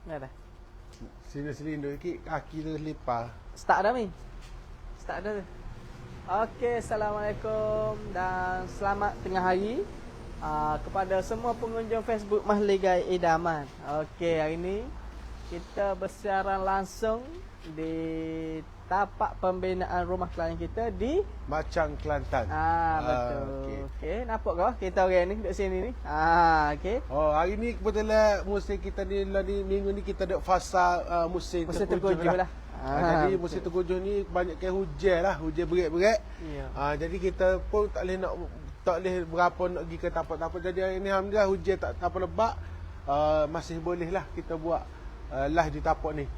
Ya dah. Sini selindung sikit, kaki tu lipat. Start dah mi. Start dah tu. Okey, Assalamualaikum dan selamat tengah hari kepada semua pengunjung Facebook Mahligai Idaman. Okey, hari ni kita bersiaran langsung di tapak pembinaan rumah klien kita di Macang, Kelantan. Betul. Okey, nampak kau kita orang ni duduk sini ni. Okey. Oh, hari ni kebetulan musim kita ni minggu ni kita ada fasa musim terkujuh lah. Jadi musim terkujuh ni banyak ke hujan lah, hujan berat-berat. Ya. Jadi kita pun tak boleh berapa nak pergi ke tapak-tapak. Jadi hari ni alhamdulillah hujan tak apa lebat. Masih boleh lah kita buat live di tapak ni.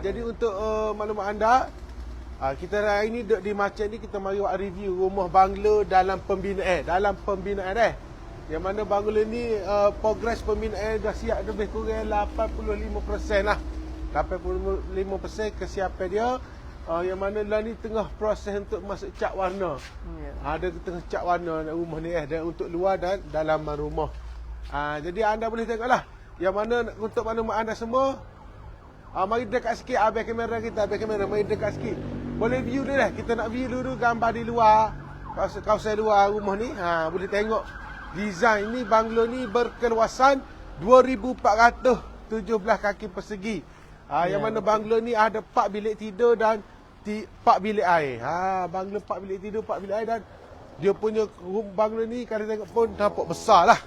Jadi untuk maklumat anda, kita hari ni duduk di Macang ni, kita mari buat review rumah banglo dalam pembinaan yang mana banglo ni progres pembinaan dah siap lebih kurang 85% lah. 85% kesiapan dia, yang mana lah ni tengah proses untuk masuk cat warna. Ada tengah cat warna rumah ni dan untuk luar dan dalam rumah. Jadi anda boleh tengoklah yang mana untuk maklumat anda semua. Mari dekat sikit habis kamera kita, mari dekat sikit. Boleh view dia dah. Kita nak view dulu gambar di luar, kawasan luar rumah ni. Boleh tengok design ni, banglo ni berkeluasan 2417 kaki persegi. Yang mana banglo ni ada 4 bilik tidur dan 4 bilik air. Banglo 4 bilik tidur, 4 bilik air, dan dia punya banglo ni kalau tengok pun nampak besar lah.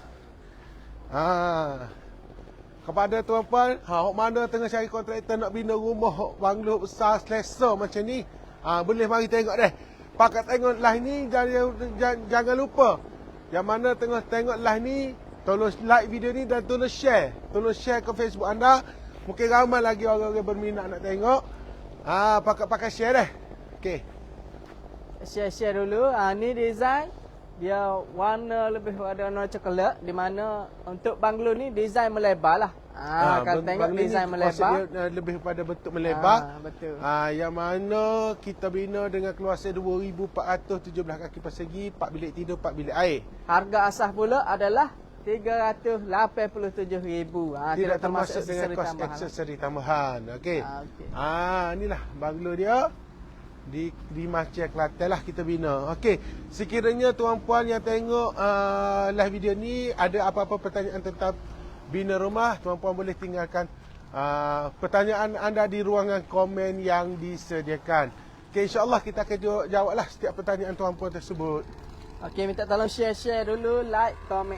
Kepada tuan-puan, hok mana tengah cari kontraktor nak bina rumah banglo besar selesa macam ni, boleh mari tengok deh. Pakat tengok live ni, jangan lupa. Yang mana tengah tengok live ni, tolong like video ni dan tolong share. Tolong share ke Facebook anda. Mungkin ramai lagi orang-orang berminat nak tengok. Pakai share deh. Okey. Share dulu. Ni design dia warna lebih pada warna coklat, di mana untuk banglo ni design melebar lah. Kalau tengok design melebar, dia lebih pada bentuk melebar. Betul. Yang mana kita bina dengan keluasan 2417 kaki persegi, 4 bilik tidur, 4 bilik air. Harga asas pula adalah 387,000. Tidak termasuk dengan kos aksesori tambahan. Okey. Inilah banglo dia di Macang, Kelantan lah kita bina. Okey, sekiranya tuan-puan yang tengok live video ni ada apa-apa pertanyaan tentang bina rumah, tuan-puan boleh tinggalkan pertanyaan anda di ruangan komen yang disediakan. Okey, insya-Allah kita akan jawablah setiap pertanyaan tuan-puan tersebut. Okey, minta tolong share dulu, like, komen.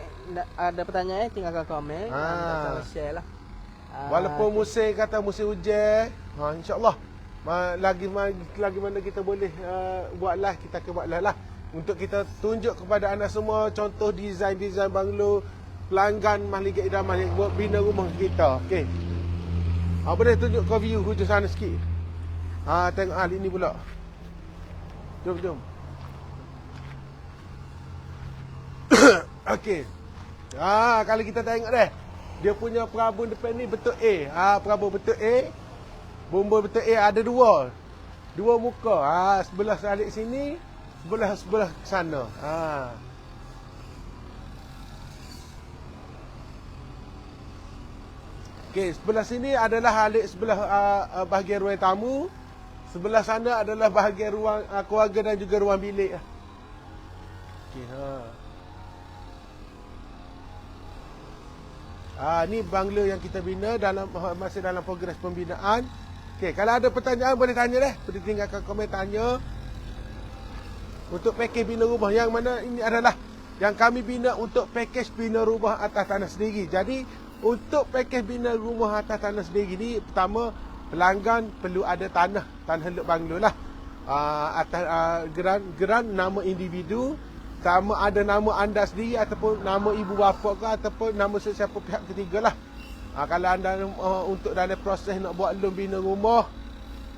Ada pertanyaan tinggalkan komen. Minta tolong share lah. Walaupun musim hujan, insya-Allah lagi mana kita boleh buat live, kita akan buat live lah untuk kita tunjuk kepada anda semua contoh design banglo pelanggan Mahligai Idaman yang buat bina rumah kita. Okey. Boleh tunjuk ke view hujung sana sikit. Tengok hal ini pula. Jom. Okey. Kalau kita tengok deh, dia punya perabot depan ni bentuk A. Perabot bentuk A. Bumbul bentuk A ada dua muka. Sebelah salik sini, sebelah sana. Okey, sebelah sini adalah halik sebelah bahagian ruang tamu. Sebelah sana adalah bahagian ruang keluarga dan juga ruang bilik. Okey, ni banglo yang kita bina masih dalam progres pembinaan. Okey, kalau ada pertanyaan boleh tanya deh. Boleh tinggalkan komen tanya. Untuk pakej bina rumah yang mana ini adalah yang kami bina untuk pakej bina rumah atas tanah sendiri. Jadi, untuk pakej bina rumah atas tanah sendiri ni, pertama pelanggan perlu ada tanah untuk banglo lah. Atas geran nama individu, sama ada nama anda sendiri ataupun nama ibu bapa ke ataupun nama sesiapa pihak ketiga lah. Kalau anda untuk dalam proses nak buat loan bina rumah,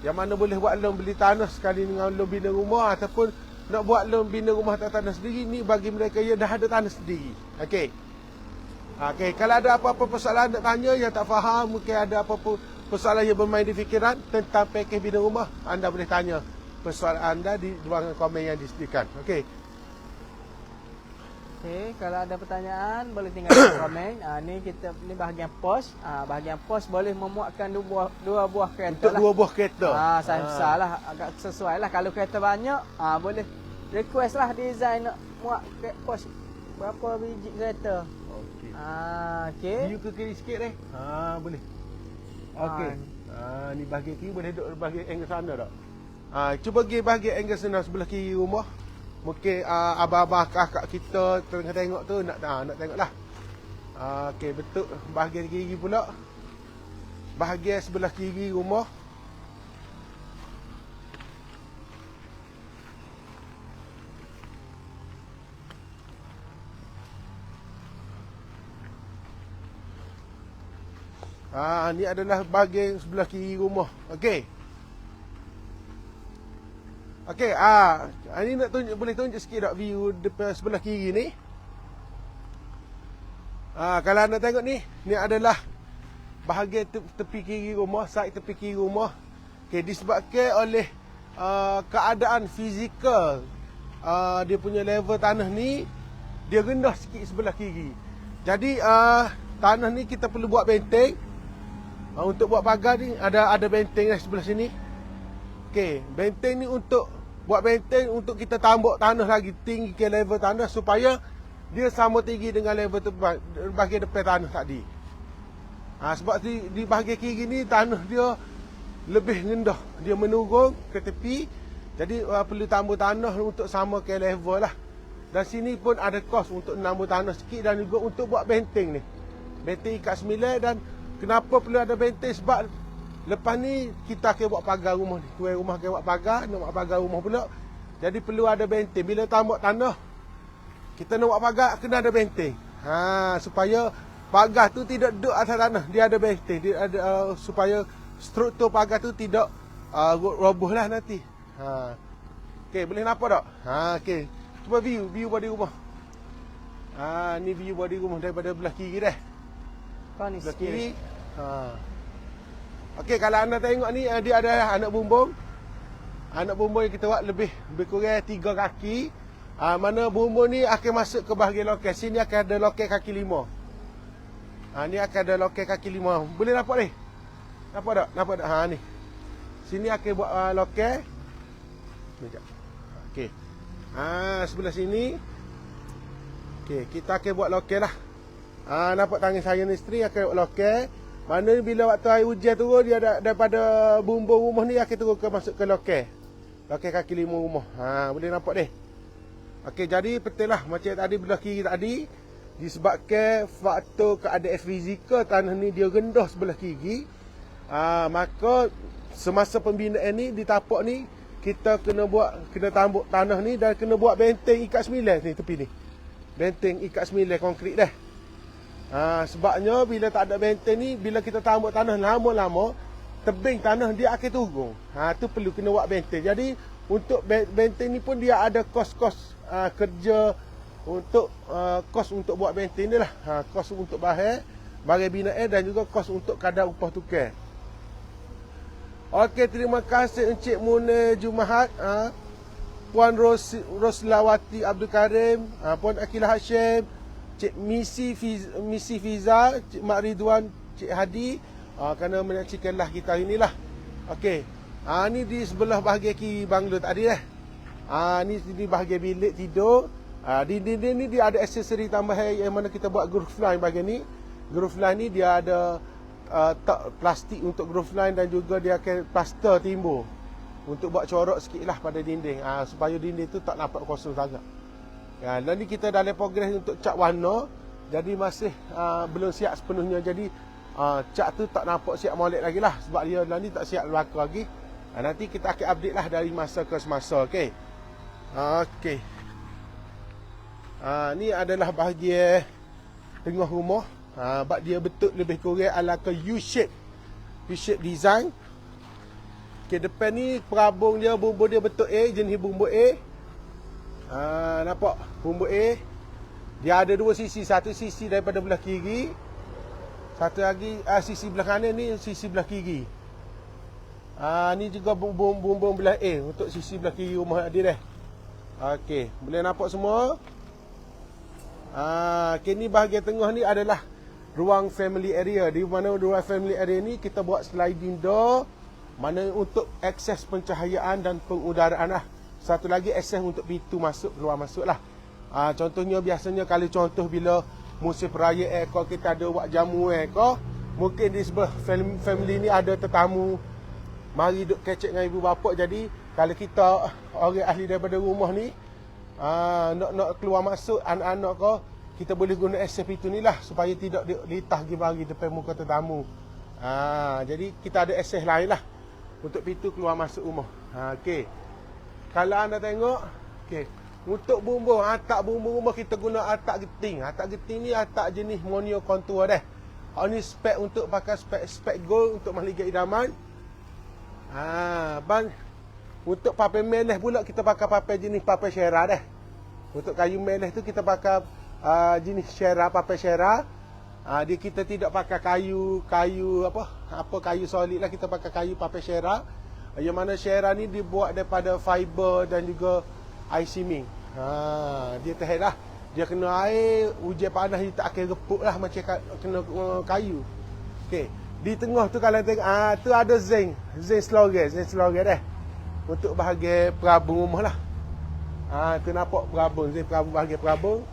yang mana boleh buat loan beli tanah sekali dengan loan bina rumah, ataupun nak buat loan bina rumah atas tanah sendiri, ni bagi mereka yang dah ada tanah sendiri. Okey. Kalau ada apa-apa persoalan nak tanya yang tak faham, mungkin ada apa-apa persoalan yang bermain di fikiran tentang pakej bina rumah, anda boleh tanya persoalan anda di ruangan komen yang disediakan. Okey. Okey, kalau ada pertanyaan boleh tinggalkan komen. Ni kita ni bahagian pos. Bahagian pos boleh memuatkan dua buah kereta Untuk lah. dua buah kereta. Saiz besar lah, agak sesuai lah. Kalau kereta banyak, boleh request lah design nak muat pos berapa biji kereta. Okey. Okey. View ke kiri sikit deh. Boleh. Okey. Ni bahagian kiri boleh duduk bahagian angle sana tak? Cuba pergi bahagian angle sana sebelah kiri rumah. Mungkin abang-abang kakak kita tengah tengok tu nak tengok lah. Okey, betul bahagian kiri pula. Bahagian sebelah kiri rumah. Ni adalah bahagian sebelah kiri rumah. Okey. Okey, ini nak tunjuk, boleh tunjuk sikit tak view depan sebelah kiri ni? Kalau anda tengok ni adalah bahagian tepi kiri rumah, side tepi kiri rumah. Okey, disebabkan oleh keadaan fizikal dia punya level tanah ni dia rendah sikit sebelah kiri. Jadi tanah ni kita perlu buat benteng. Untuk buat pagar ni ada benteng di sebelah sini. Okey, benteng ni untuk buat benteng untuk kita tambak tanah lagi tinggi ke level tanah supaya dia sama tinggi dengan level bahagian depan tanah tadi. Sebab di bahagian kiri ni tanah dia lebih rendah, dia menurun ke tepi. Jadi perlu tambah tanah untuk sama ke level lah. Dan sini pun ada kos untuk nambah tanah sikit dan juga untuk buat benteng ni. Benteng ikat semilai. Dan kenapa perlu ada benteng? Sebab lepas ni kita akan buat pagar rumah ni. Tuan rumah akan buat pagar, nak buat pagar rumah pula. Jadi perlu ada benteng. Bila tambah tanah, kita nak buat pagar, kena ada benteng. Supaya pagar tu tidak duduk atas tanah. Dia ada benteng. Dia ada supaya struktur pagar tu tidak roboh lah nanti. Okey, boleh nampak tak? Okey. Cuba view body rumah. Ni view body rumah daripada belah kiri dah. Kau ni Belah sikit. kiri. Okey, kalau anda tengok ni dia ada anak bumbung. Anak bumbung yang kita buat lebih kurang 3 kaki. Mana bumbung ni akan masuk ke bahagian loket. Sini akan ada loket kaki 5. Ni akan ada loket kaki 5. Boleh nampak ni? Nampak tak? Nampak tak? Ni. Sini akan buat loket. Sekejap. Okey. Sebelah sini. Okey, kita akan buat loket lah. Nampak tangan saya ni isteri akan buat loket. Mana bila waktu air hujan turun, dia daripada bumbung rumah ni akan turun masuk ke loket. Loket kaki 5 rumah. Boleh nampak ni. Okey, jadi betul lah macam tadi belah kiri tadi. Disebabkan faktor keadaan fizikal tanah ni dia rendah sebelah kiri. Maka semasa pembinaan ni di tapak ni kita kena tambuk tanah ni dan kena buat benteng ikat semilai ni tepi ni. Benteng ikat semilai konkrit dah. Sebabnya bila tak ada benteng ni, bila kita tambuk tanah lama-lama, tebing tanah dia akan turun. Tu perlu kena buat benteng. Jadi untuk benteng ni pun dia ada kos-kos kerja untuk kos untuk buat benteng ni lah. Kos untuk barang binaan dan juga kos untuk kadar upah tukar. Okey, terima kasih Encik Munir Jumahat, Puan Roslawati Abdul Karim, Puan Akilah Hashim, Cik Misi Fiza, Cik Mak Ridwan, Cik Hadi, kerana menyaksikanlah kita hari inilah. Okey. Ni di sebelah bahagian kiri banglo tadi dah. Ni di bahagian bilik tidur. Di dinding ni dia ada aksesori tambahan yang mana kita buat groove line bahagian ni. Groove line ni dia ada tak plastik untuk groove line dan juga dia akan plaster timbul untuk buat corok sikit lah pada dinding, supaya dinding tu tak nampak kosong sangat. Dan ni kita dalam progres untuk cat warna. Jadi masih belum siap sepenuhnya. Jadi cat tu tak nampak siap molek lagi lah. Sebab dia ni tak siap belaka lagi. Nanti kita akan update lah dari masa ke semasa. Okey. Okey. Ni adalah bahagian tengah rumah. Bak dia bentuk lebih kurang ala ke U-shape design. Okey, depan ni perabung dia, bumbung dia bentuk A, jenis bumbung A. Nampak bumbung A. Dia ada dua sisi, satu sisi daripada belah kiri, satu lagi sisi belah kanan ni, sisi belah kiri. Ni juga bumbung belah A untuk sisi belah kiri rumah dia dah. Okey, boleh nampak semua. Okay, ni bahagian tengah ni adalah ruang family area. Di mana ruang family area ni kita buat sliding door, mana untuk akses pencahayaan dan pengudaraan lah. Satu lagi akses untuk pintu masuk, keluar masuk lah. Contohnya biasanya kalau contoh bila musim peraya aircon kita ada buat jamu aircon, mungkin di sebelah family ni ada tetamu mari duk kecek dengan ibu bapa. Jadi kalau kita orang ahli daripada rumah ni nak keluar masuk anak-anak kau, kita boleh guna akses pintu ni lah supaya tidak litah pergi depan muka tetamu. Jadi kita ada akses lain lah untuk pintu keluar masuk rumah. Okey. Kalau anda tengok, okey, untuk bumbung, atap bumbung rumah kita guna atap geting. Atap geting ni atap jenis monio kontur dah. Ini spek untuk pakai spek gold untuk mahligai idaman. Untuk papai meleh pula kita pakai papai jenis papai syera dah. Untuk kayu meleh tu kita pakai jenis syera, papai syera. Dia kita tidak pakai kayu kayu solid lah, kita pakai kayu papai syera. Yang mana syera ni dibuat daripada fiber dan juga air simming. Dia tahan lah. Dia kena air, hujan panas dia tak akan repuk lah macam kena kayu. Okey. Di tengah tu kalau tengok, tu ada zinc slogan dah. Untuk bahagian perabung rumah lah. Tu nampak perabung, zinc perabung, bahagian perabung.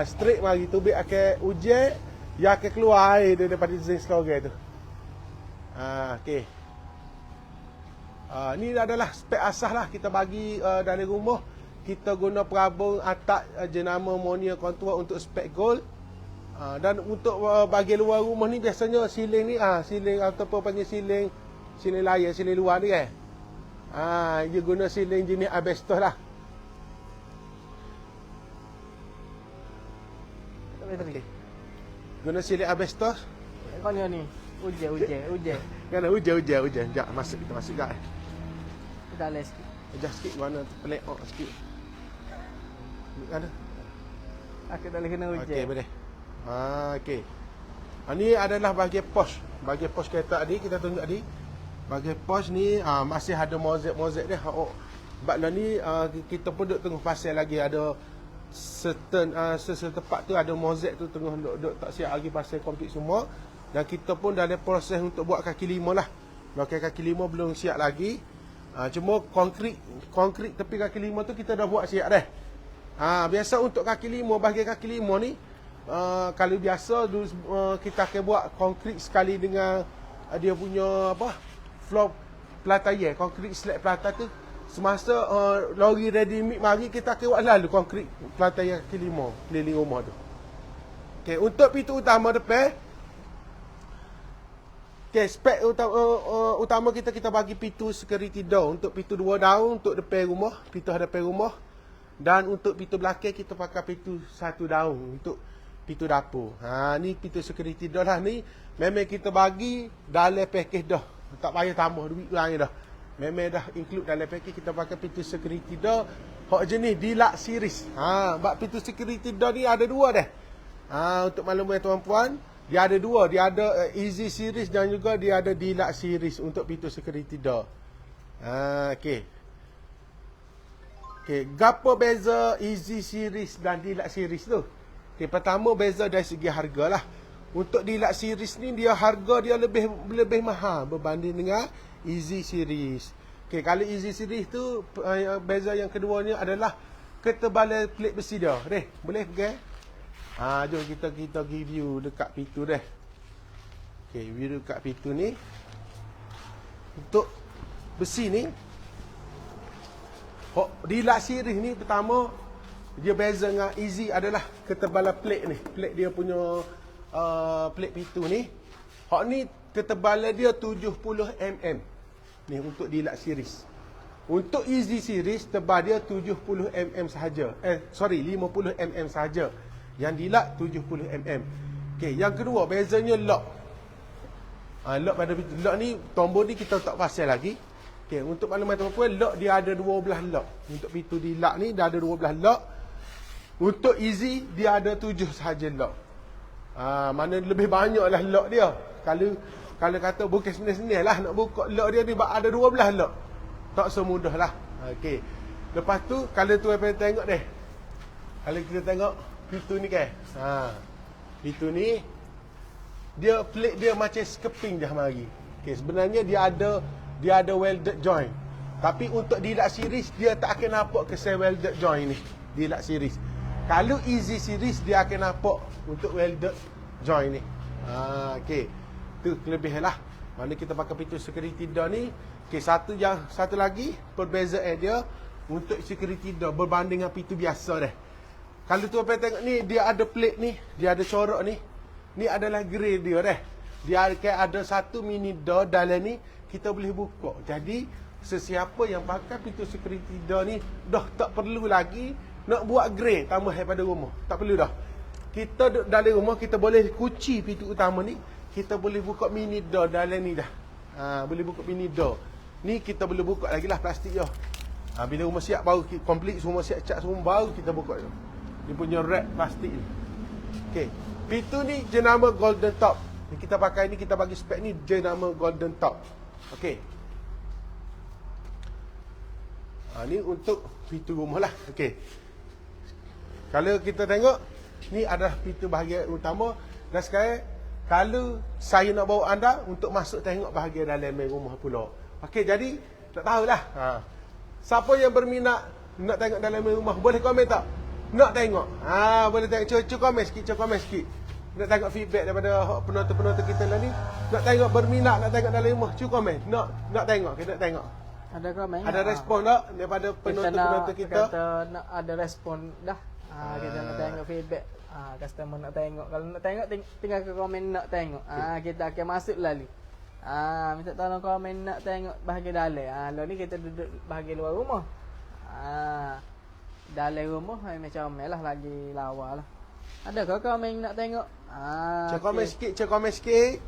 Straight mari tubik akan hujan, dia akan keluar air daripada zinc slogan tu. Okey. Ni adalah spek asas lah kita bagi dalam rumah. Kita guna perabung atap jenama Monia Kontua untuk spek gold. Dan untuk bahagian luar rumah ni biasanya siling ni siling ataupun panggil siling layar, siling luar ni kan. Dia guna siling jenis asbestos lah. Okay. Guna siling asbestos. Kau ni hujan. Kan hujan. Sekejap kita masuk kat. Kita les sikit. Adjust sikit mana pelik sikit. Ada. Aku tak boleh kena hujan. Okey, boleh. Okey. Ni adalah bahagian pos. Bahagian pos kereta tadi kita tunjuk tadi. Bahagian pos ni masih ada mozaik dia. Sebab ni kita pun duk tengah pasal lagi ada setempat tu ada mozaik tu tengah duk tak siap lagi pasal komplit semua. Dan kita pun dalam proses untuk buat kaki lima lah. Kaki lima belum siap lagi. Cuma konkrit tepi kaki lima tu kita dah buat siap dah. Biasa untuk kaki lima, bahagian kaki lima ni kalau biasa kita akan buat konkrit sekali dengan dia punya floor pelatayan, konkrit slab pelata tu. Semasa lori ready mix mari kita akan buat lalu konkrit pelatayan kaki lima keliling rumah tu. Okey, untuk pintu utama depan, okay, spek utama kita bagi pintu security door. Untuk pintu 2 daun untuk depan rumah, pintu hadapan rumah. Dan untuk pintu belakang kita pakai pintu 1 daun untuk pintu dapur. Ni pintu security door lah ni. Memang kita bagi dalam package dah. Tak payah tambah duit lain dah. Memang dah include dalam package. Kita pakai pintu security door hak jenis Deluxe series. Sebab pintu security door ni ada 2 dah. Untuk makluman tuan-puan, dia ada 2. Dia ada Easy series dan juga dia ada Deluxe series untuk pintu security door. Okey. Okey, gapo beza Easy series dan Deluxe series tu? Okey, pertama beza dari segi harga lah. Untuk Deluxe series ni dia harga dia lebih mahal berbanding dengan Easy series. Okey, kalau Easy series tu beza yang keduanya adalah ketebalan plate besi dia. Boleh pergi? Jom kita review dekat pintu dah. Okey, view dekat pintu ni. Untuk besi ni, Deluxe series ni pertama dia beza dengan Easy adalah ketebalan plate ni. Plate dia punya plate pintu ni. Hak ni ketebalan dia 70 mm. Ni untuk Deluxe series. Untuk Easy series tebal dia 70 mm sahaja. 50 mm sahaja. Yang Deluxe 70 mm. Okey, yang kedua bezanya lock. Lock pada pintu. Lock ni tombol ni kita tak pasal lagi. Okey, untuk makluman tuan-puan, lock dia ada 12 lock. Untuk pintu Deluxe ni dia ada 12 lock. Untuk Easy dia ada 7 sahaja lock. Mana lebih banyaklah lock dia. Kalau kata bukan senil-senil lah nak buka lock dia ni ada 12 lock. Tak semudah lah. Okey. Lepas tu kalau tuan-puan tengok deh. Kalau kita tengok pintu ni kan. Pintu ni dia plate dia macam skeping je mari. Okey, sebenarnya dia ada welded joint. Tapi untuk deluxe series dia tak akan nampak kesal welded joint ni. Deluxe series. Kalau easy series dia akan nampak untuk welded joint ni. Okey. Tu kelebihan lah. Mana kita pakai pintu security door ni. Okey, satu lagi perbezaan dia untuk security door berbanding dengan pintu biasa dah. Kalau tuan tengok ni dia ada plate ni, dia ada corak ni. Ni adalah grey dia dah. Dia ada satu mini door dalam ni kita boleh buka. Jadi sesiapa yang pakai pintu security door ni dah tak perlu lagi nak buat grey tambah daripada rumah. Tak perlu dah. Kita duduk dalam rumah kita boleh kunci pintu utama ni, kita boleh buka mini door dalam ni dah. Boleh buka mini door. Ni kita boleh buka lagi lah plastik dia. Bila rumah siap baru complete semua siap cat semua baru kita buka dia. Dia punya wrap plastik ni. Okey. Pintu ni jenama golden top. Ni kita pakai ni, kita bagi spek ni jenama golden top. Okey. Ni untuk pintu rumah lah. Okey. Kalau kita tengok ni adalah pintu bahagian utama. Dan sekarang kalau saya nak bawa anda untuk masuk tengok bahagian dalam rumah pula. Okey, jadi tak tahulah. Siapa yang berminat nak tengok dalam rumah boleh komen tak? Nak tengok. Boleh tengok. Cuba komen sikit. Nak tengok feedback daripada penonton-penonton kita lah ni. Nak tengok berminat nak tengok dalam rumah. Cuba komen. Nak tengok. Kita nak tengok. Ada komen. Ada respon tak daripada penonton-penonton kita? Kata nak ada respon dah. Kita nak tengok feedback. Customer nak tengok. Kalau nak tengok tinggal ke komen nak tengok. Kita akan masuk lalu. Minta tolong komen nak tengok bahagian dalam. Lalu ni kita duduk bahagian luar rumah. Dalam rumah macam lah lagi lawa lah. Ada ke komen nak tengok? Cek komen sikit.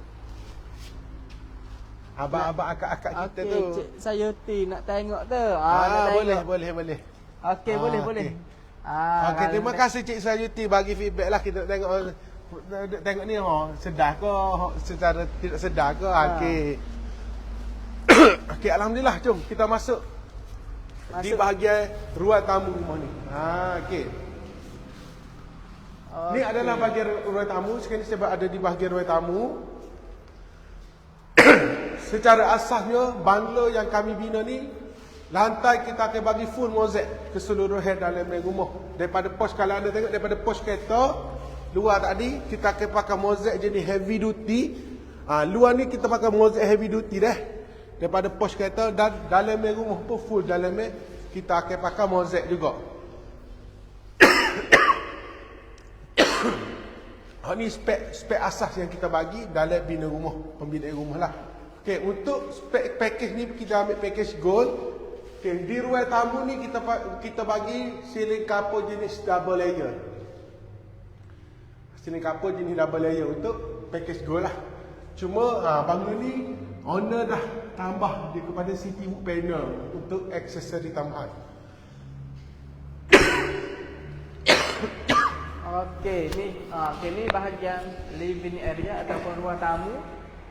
Abang-abang akak-akak kita tu. Cik Sayuti nak tengok tu. Boleh. Okey, boleh. Okey, terima kasih Cik Sayuti bagi feedback lah. Kita tengok ni sedar ke secara tidak sedar ke. Okey. Okey, alhamdulillah. Jom kita masuk di bahagian ruang tamu rumah ni. Okey. Ni adalah bahagian ruang tamu. Sekarang ni saya ada di bahagian ruang tamu. Secara asasnya banglo yang kami bina ni, lantai kita akan bagi full mozaik keseluruhan dalam rumah. Daripada pos, kalau anda tengok daripada pos kereta luar tadi, kita akan pakai mozaik jenis heavy duty. Luar ni kita pakai mozaik heavy duty dah. Daripada pos kereta, dan dalam rumah pun full dalam kita akan pakai mozaik juga. Ni spek asas yang kita bagi dalam bina rumah, pembinaan rumah lah. Okey, untuk spek package ni kita ambil package gold. Okey, di ruang tamu ni kita bagi ceiling couple jenis double layer. Ceiling couple jenis double layer untuk package gold lah. Cuma banglo ni owner dah tambah dia kepada city wood panel untuk aksesori tambahan. Okey, ni bahagian living area ataupun ruang tamu,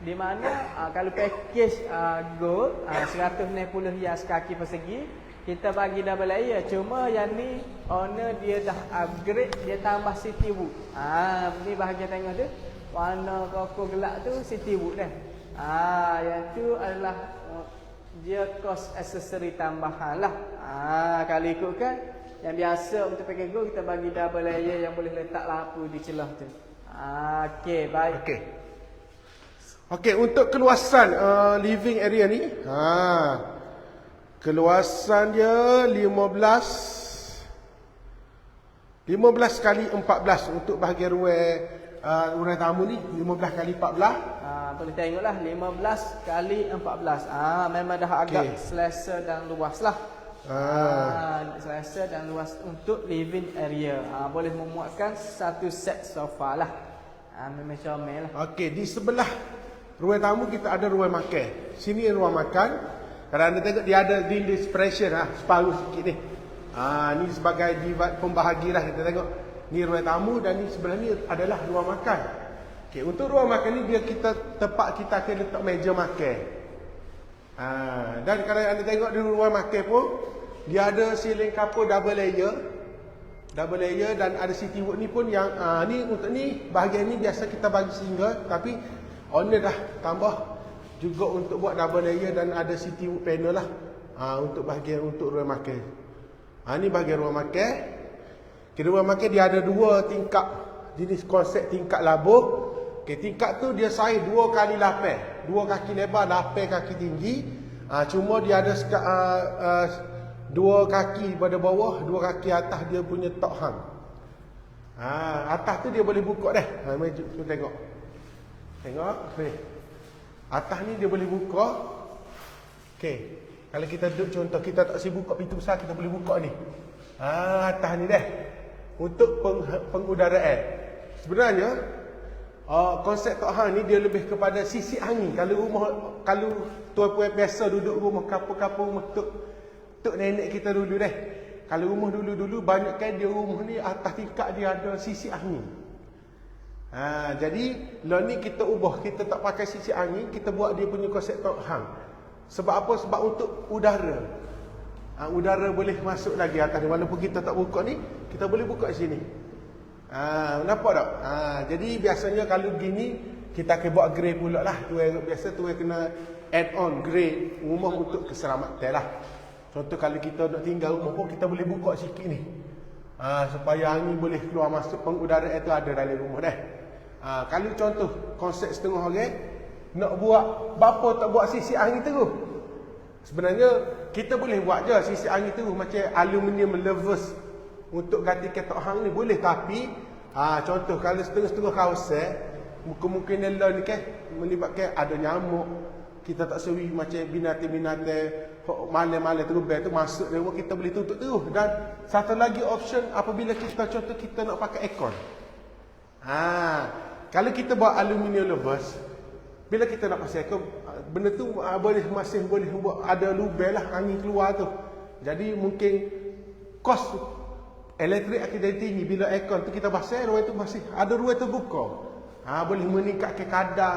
di mana kalau package gold 160 hias kaki persegi, kita bagi double layer. Cuma yang ni owner dia dah upgrade, dia tambah city wood. Ni bahagian tengok tu, warna koko gelap tu city wood dah. Yang tu adalah dia cost aksesori tambahan lah. Kalau ikutkan yang biasa untuk package gold, kita bagi double layer yang boleh letak lampu di celah tu. Okey, baik. Okey, untuk keluasan living area ni, keluasan dia 15 kali 14 untuk bahagian ruang tamu ni, 15 kali 14. Boleh tengoklah 15 kali 14. Memang dah agak selesa dan luas lah. Selesa dan luas untuk living area. Boleh memuatkan satu set sofa lah. Memang comel lah. Okey, di sebelah ruang tamu kita ada ruang makan. Sini ruang makan. Kalau anda tengok dia ada dinding separation separuh sikit ni. Ni sebagai divide pembahagi lah. Kita tengok ni ruang tamu dan ni sebelah ni adalah ruang makan. Okey, untuk ruang makan ni dia tempat kita akan letak meja makan. Dan kalau anda tengok di ruang makan pun dia ada ceiling couple double layer. double layer dan ada city wood ni pun yang ni untuk ni bahagian ni biasa kita bagi single, tapi owner dah tambah juga untuk buat double layer dan ada city wood panel lah untuk bahagian untuk ruang makan. Ni bahagian ruang makan. Ruang makan dia ada dua tingkap, jenis konsep tingkap labuh. Tingkap tu dia saiz 2 kali lapis, 2 kaki lebar, 8 kaki tinggi. Cuma dia ada 2 kaki pada bawah, 2 kaki atas dia punya tok hang. Atas tu dia boleh buka dah. Mari kita tengok. Tengok ni. Atas ni dia boleh buka. Okey. Kalau kita duduk contoh kita tak boleh buka pintu besar, kita boleh buka ni. Atas ni dah. Untuk pengudaraan. Sebenarnya konsep tok hang ni dia lebih kepada sisi angin. Kalau tuan-puan biasa duduk rumah kapur-kapur rumah tok nenek kita dulu dah. Kalau rumah dulu-dulu banyak kan dia rumah ni atas tingkap dia ada sisi angin. Jadi lah ni kita ubah, kita tak pakai sisi angin, kita buat dia punya konsep tok hang. Sebab apa? Sebab untuk udara. Udara boleh masuk lagi atas ni. Walaupun kita tak buka ni, kita boleh buka sini. Nampak tak? Jadi biasanya kalau gini kita akan buat grey pula lah. Biasa tu kena add on grey rumah untuk keselamatan lah. Contoh kalau kita nak tinggal rumah pun kita boleh buka sikit ni. Supaya angin boleh keluar masuk, pengudaraan itu ada dalam rumah dah. Kalau contoh konsep setengah orang nak buat bapa tak buat sisi angin terus. Sebenarnya kita boleh buat je sisi angin terus macam aluminium levers untuk ganti ketok hang ni boleh, tapi contoh kalau setengah-setengah kawasan mungkin lah ni kan melibatkan ada nyamuk, kita tak sewi macam binatang-binatang malam-malam terbang tu masuk dia, kita boleh tutup terus. Dan satu lagi option apabila kita contoh kita nak pakai aircon. Kalau kita buat aluminium levers, bila kita nak pasang aircon, benda tu masih boleh buat ada lubang lah angin keluar tu. Jadi mungkin kos elektrik akan jadi tinggi bila aircon tu kita pasang, ruang tu masih ada ruang terbuka. Boleh meningkatkan kadar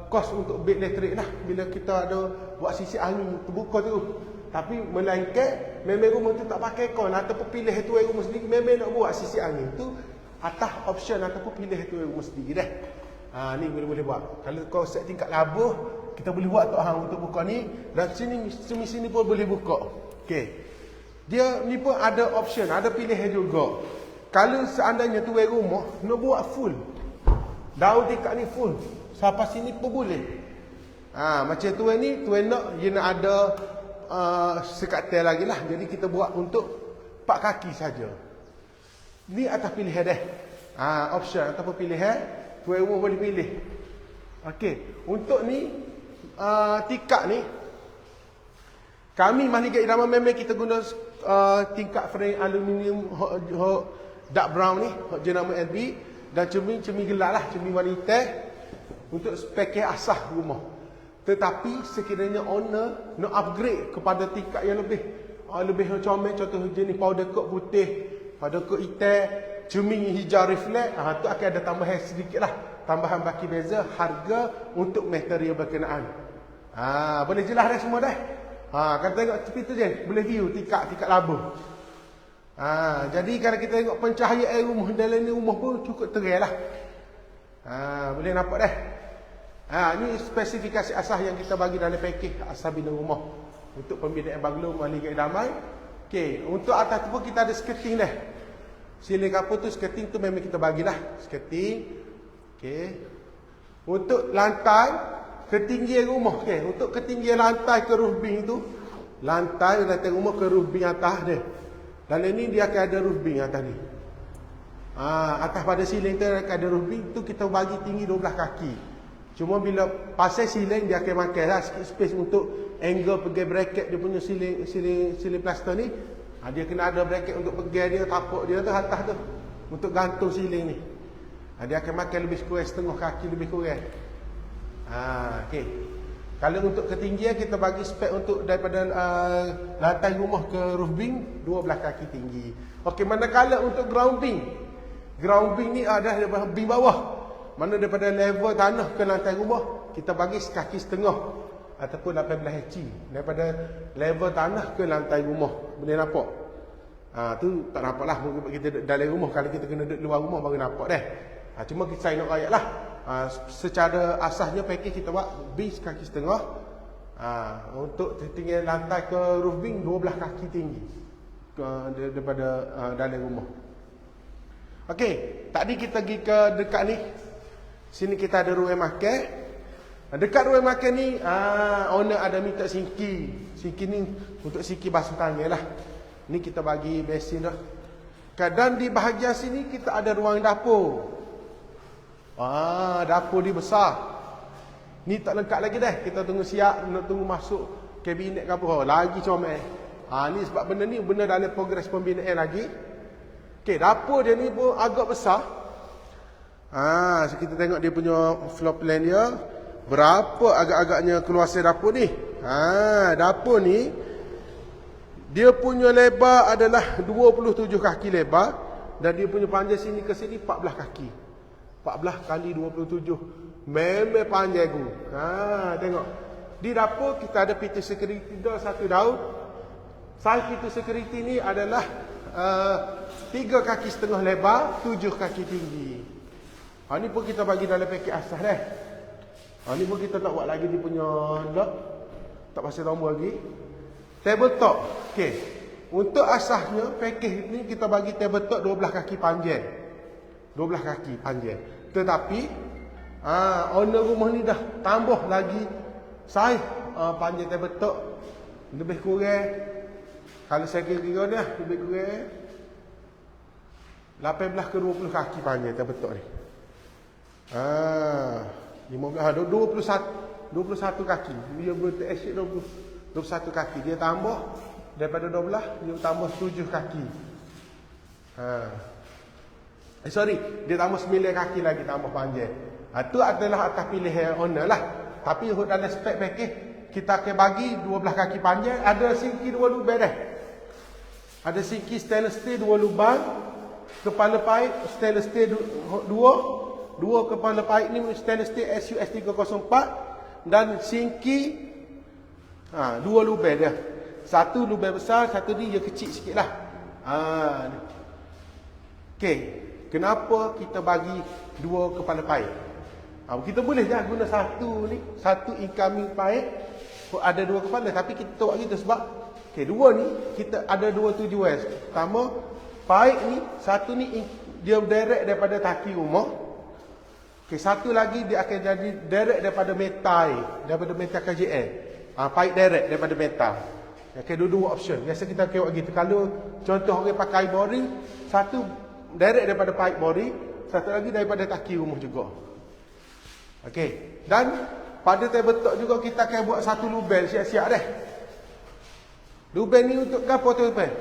kos untuk bil elektrik lah bila kita ada buat sisi angin terbuka tu. Tapi melainkan memang rumah tu tak pakai aircon ataupun pilih tuan rumah sendiri memang nak buat sisi angin tu, atas option ataupun pilih tuan rumah sendiri dah. Ni boleh buat. Kalau konsep tingkat labuh kita boleh buat tok hang untuk buka ni, dan sini pun boleh buka. Okey. Dia ni pun ada option, ada pilihan juga. Kalau seandainya tuan rumah nak buat full, daun tingkat ni full, sampai sini pun boleh. Macam tuan ni, tuan nak dia nak ada sekatel lagi lah. Jadi kita buat untuk 4 kaki saja. Ni atas pilihan dah. Option ataupun pilihan, tuan rumah boleh pilih. Okey, untuk ni tingkat ni kami Mahligai Idaman memang kita guna tingkat frame aluminium dark brown ni, jenama LB, dan cermin gelap lah, cermin warna hitam untuk package asas rumah. Tetapi sekiranya owner nak upgrade kepada tingkat yang lebih comel, contoh jenis powder coat putih, powder coat hitam, cermin hijau reflect, tu akan ada tambahan sedikit lah, tambahan baki beza harga untuk material berkenaan. Boleh jelas dah semua dah. Kalau tengok tepi tu je, boleh view tingkat labuh. Jadi kalau kita tengok pencahayaan rumah dalam ni, rumah pun cukup terang lah. Boleh nampak dah. Ni spesifikasi asas yang kita bagi dalam pakej asas bina rumah untuk pembinaan banglo Mahligai Idaman. Okey, untuk atas tu pun kita ada skirting dah. Siling kapur tu skirting tu memang kita bagilah skirting. Okey. Untuk lantai ketinggian rumah, untuk ketinggian lantai ke roof beam tu, lantai rumah ke roof beam atas dia. Dalam ni dia akan ada roof beam atas ni. Atas pada siling tu akan ada roof beam tu, kita bagi tinggi 12 kaki. Cuma bila pasal siling dia akan makan lah sikit space untuk angle pegang bracket dia punya siling plaster ni. Dia kena ada bracket untuk pegang dia, tapak dia tu atas tu untuk gantung siling ni. Dia akan makan lebih kurang setengah kaki lebih kurang. Okey. Kalau untuk ketinggian kita bagi spek untuk daripada lantai rumah ke roof beam 12 kaki tinggi. Okey, manakala untuk ground beam. Ground beam ni adalah daripada beam bawah. Mana daripada level tanah ke lantai rumah kita bagi sekaki setengah ataupun 18 inci daripada level tanah ke lantai rumah. Boleh nampak? Tu tak nampak lah. Mungkin kita duduk dalam rumah. Kalau kita kena duduk luar rumah baru nampak dah. Cuma saya nak rakyat lah. Secara asasnya package kita buat base kaki setengah. Untuk tinggal lantai ke roof beam 12 kaki tinggi daripada dalam rumah. Okey, tadi kita pergi ke dekat ni. Sini kita ada ruang makan. Dekat ruang makan ni owner ada minta sinki. Sinki ni untuk sinki basuh tangan lah. Ni kita bagi besin dah. Dan di bahagian sini kita ada ruang dapur. Dapur ni besar. Ni tak lengkap lagi dah. Kita tunggu siap, nak tunggu masuk kabinet ke apa. Lagi comel. Ni sebab benda ni benda dalam progres pembinaan lagi. Okey, dapur dia ni pun agak besar. So kita tengok dia punya floor plan dia. Berapa agak-agaknya keluasan dapur ni. Dapur ni dia punya lebar adalah 27 kaki lebar. Dan dia punya panjang sini ke sini 14 kaki. 14 kali 27. Memang panjang aku. Tengok. Di dapur kita ada pintu security door 1 daun. Saiz pintu security ni adalah 3 kaki setengah lebar, 7 kaki tinggi. Ni pun kita bagi dalam paket asas dah. Ni pun kita tak buat lagi dia punya lock. Tak pasal tombol lagi. Tabletop. Okey. Untuk asasnya paket ni kita bagi tabletop 12 kaki panjang. 12 kaki panjang. Tetapi owner rumah ni dah tambah lagi saiz panjang tabletop lebih kurang, kalau saya kira dah lebih kurang 18 ke 20 kaki panjang tabletop ni. 21 kaki. Dia betul 21 kaki. Dia tambah daripada 12, dia tambah 7 kaki. Dia tambah 9 kaki lagi tambah panjang. Itu adalah atas pilihan owner lah. Tapi dalam spek package kita akan bagi 12 kaki panjang. Ada sinki 2 lubang dah. Ada sinki stainless steel 2 lubang. Kepala paip stainless steel 2 kepala paip ni stainless steel SUS 304. Dan sinki 2 lubang dia. Satu lubang besar, satu ni dia kecil sikit lah. Okey, kenapa kita bagi 2 kepala paip? Kita boleh je guna satu ni, satu incoming pipe ada 2 kepala, tapi kita buat gitu sebab dua ni kita ada 2 tujuan. Pertama, pipe ni satu ni dia direct daripada taki rumah. Satu lagi dia akan jadi direct daripada metal KJL. Pipe direct daripada metal. Dua option. Biasa kita buat gitu. Kalau contoh orang pakai boring, satu direct daripada pipe boring, satu lagi daripada taki rumah juga. Okey, dan pada tabletop juga kita akan buat satu lubang siap-siap dah. Lubang ni untuk apa tu lubang?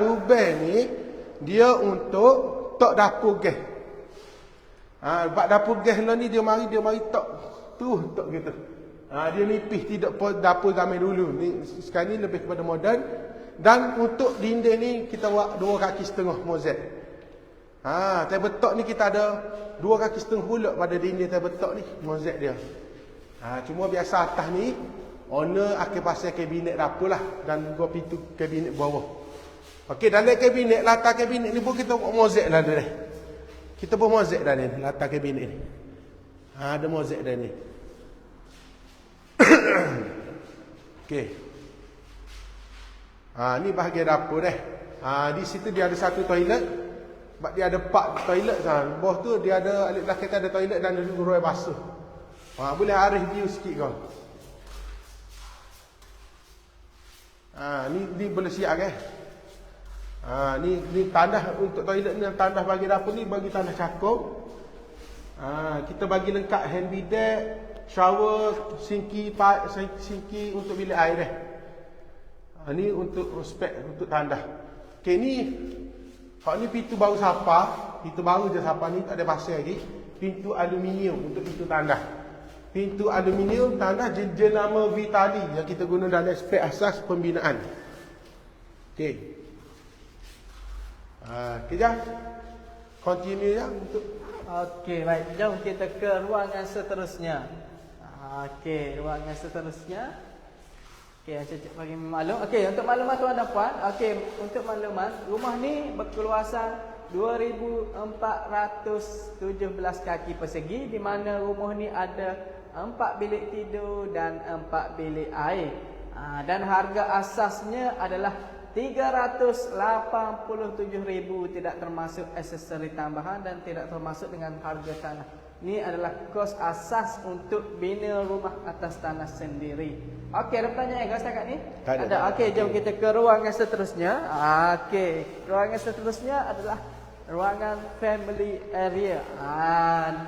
Lubang ni dia untuk tok dapur gas. Bak dapur gas lah ni dia mari tok tok gitu. Dia nipis tidak dapur zaman dulu. Ni sekarang ni lebih kepada moden. Dan untuk dinding ni kita buat 2 kaki setengah mozaik. Tabletop ni kita ada 2 kaki setengah pula pada dinding tabletop ni, mozaik dia. Cuma biasa atas ni owner akan pasang kabinet dapur lah dan juga pintu kabinet bawah. Okey, dalam kabinet, latar kabinet ni pun kita buat mozaik lah dah. Kita buat mozaik dah ni, latar kabinet ni. Ada mozaik dah ni. Okey. Ni bahagian dapur dah. Di situ dia ada satu toilet. Sebab dia ada 4 toilet kan. Bawah tu dia ada alik belakang ada toilet dan ada ruang basuh. Boleh arif view sikit kau. Ni boleh siap kan. Ni tandah untuk toilet ni, tandah bagi dapur ni bagi tandah cakup. Kita bagi lengkap hand bidet, shower, sinki untuk bilik air dah. Ni untuk spek untuk tandah. Okey, ni hak ni pintu baru sapa, pintu baru je sapa ni, tak ada pasal lagi. Pintu aluminium untuk pintu tandah. Pintu aluminium tandah jenama Vitali yang kita guna dalam spek asas pembinaan. Okey. Kejap. Continue ya untuk. Okey, baik. Jom kita ke ruangan seterusnya. Okey, ruangan seterusnya. Okey, Cik bagi maklum. Okey, untuk maklumat tuan dan puan, okey, untuk maklumat, rumah ni berkeluasan 2417 kaki persegi, di mana rumah ni ada 4 bilik tidur dan 4 bilik air. Dan harga asasnya adalah 387,000, tidak termasuk aksesori tambahan dan tidak termasuk dengan harga tanah. Ini adalah kos asas untuk bina rumah atas tanah sendiri. Okey, ada pertanyaan ke setakat ni? Tak ada. Okey, jom kita ke ruangan seterusnya. Okey, ruangan seterusnya adalah ruangan family area.